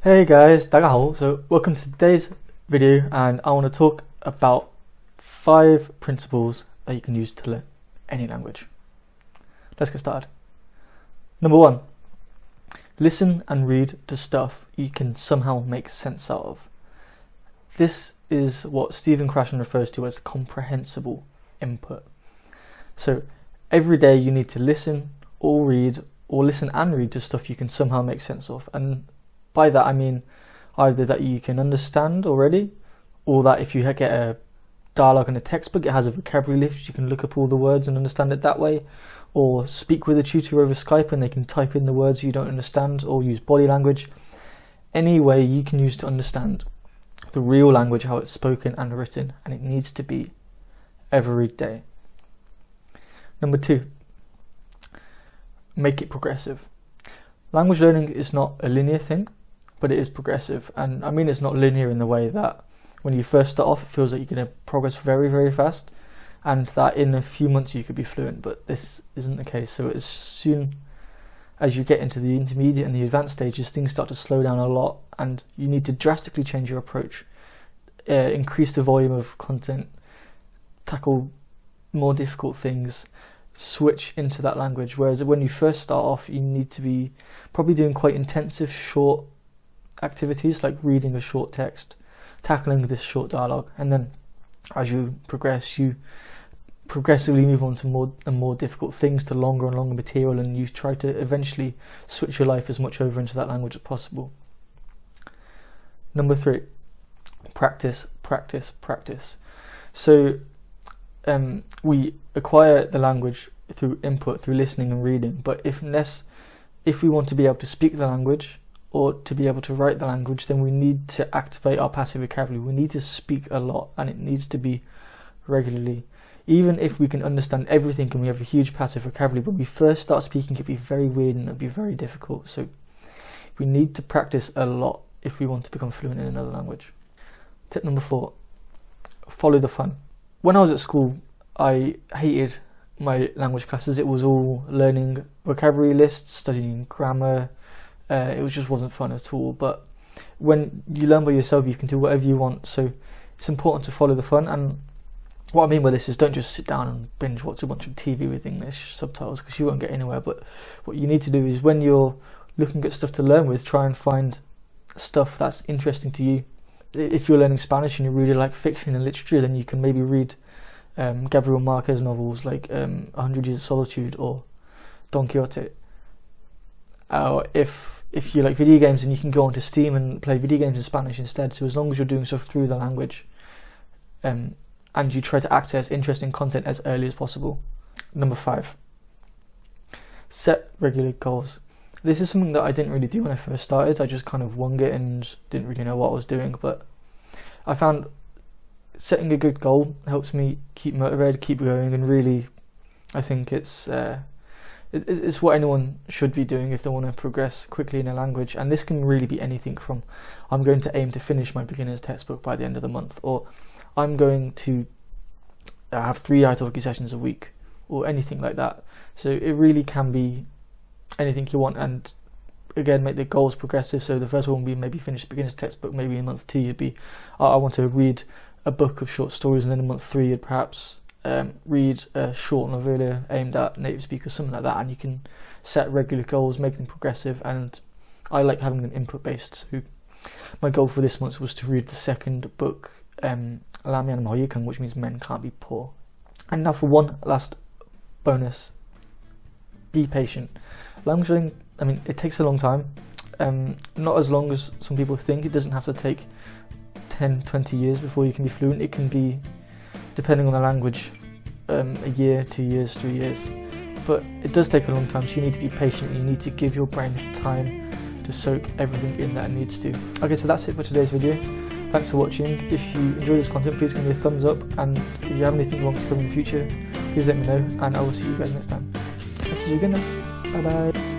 Hey guys, 大家好. So welcome to today's video, and I want to talk about 5 principles that you can use to learn any language. Let's get started. Number 1, listen and read to stuff you can somehow make sense out of. This is what Stephen Krashen refers to as comprehensible input. So every day you need to listen and read to stuff you can somehow make sense of, and by that I mean either that you can understand already, or that if you get a dialogue in a textbook, it has a vocabulary list, you can look up all the words and understand it that way, or speak with a tutor over Skype and they can type in the words you don't understand, or use body language. Any way you can use to understand the real language, how it's spoken and written, and it needs to be every day. Number 2, make it progressive. Language learning is not a linear thing, but it is progressive. And I mean it's not linear in the way that when you first start off it feels like you're going to progress very, very fast, and that in a few months you could be fluent, but this isn't the case. So as soon as you get into the intermediate and the advanced stages, things start to slow down a lot, and you need to drastically change your approach, increase the volume of content, tackle more difficult things, switch into that language. Whereas when you first start off, you need to be probably doing quite intensive short activities like reading a short text, tackling this short dialogue, and then as you progress, you progressively move on to more and more difficult things, to longer and longer material, and you try to eventually switch your life as much over into that language as possible. Number 3, practice, practice, practice. So we acquire the language through input, through listening and reading, but if we want to be able to speak the language or to be able to write the language, then we need to activate our passive vocabulary. We need to speak a lot, and it needs to be regularly. Even if we can understand everything and we have a huge passive vocabulary, when we first start speaking it can be very weird and it'll be very difficult. So we need to practice a lot if we want to become fluent in another language. Tip number 4, follow the fun. When I was at school, I hated my language classes. It was all learning vocabulary lists, studying grammar. It just wasn't fun at all. But when you learn by yourself, you can do whatever you want. So it's important to follow the fun. And what I mean by this is, don't just sit down and binge watch a bunch of TV with English subtitles, because you won't get anywhere. But what you need to do is, when you're looking at stuff to learn with, try and find stuff that's interesting to you. If you're learning Spanish and you really like fiction and literature, then you can maybe read Gabriel Marquez novels like 100 Years of Solitude or Don Quixote. Or if you like video games, then you can go onto Steam and play video games in Spanish instead. So as long as you're doing stuff through the language, and you try to access interesting content as early as possible. Number 5, set regular goals. This is something that I didn't really do when I first started. I just kind of wung it and didn't really know what I was doing, but I found setting a good goal helps me keep motivated, keep going, and really I think it's what anyone should be doing if they want to progress quickly in a language. And this can really be anything from, I'm going to aim to finish my beginner's textbook by the end of the month, or I'm going to have 3 italki sessions a week, or anything like that. So it really can be anything you want, and again, make the goals progressive. So the first one will be maybe finish the beginner's textbook. Maybe in month 2 you'd be, I want to read a book of short stories, and then in month 3 you'd perhaps read a short novella aimed at native speakers, something like that. And you can set regular goals, make them progressive, and I like having them input based. So my goal for this month was to read the 2nd book, Lamian Mahuyukang, which means Men Can't Be Poor. And now for one last bonus, be patient. Language learning, I mean, it takes a long time, not as long as some people think. It doesn't have to take 10-20 years before you can be fluent. It can be, depending on the language, a year, 2 years, 3 years, but it does take a long time. So you need to be patient. You need to give your brain time to soak everything in that it needs to. Okay, so that's it for today's video. Thanks for watching. If you enjoy this content, please give me a thumbs up, and if you have anything you want to cover in the future, please let me know, and I will see you guys next time. I'll see you again then. Bye bye.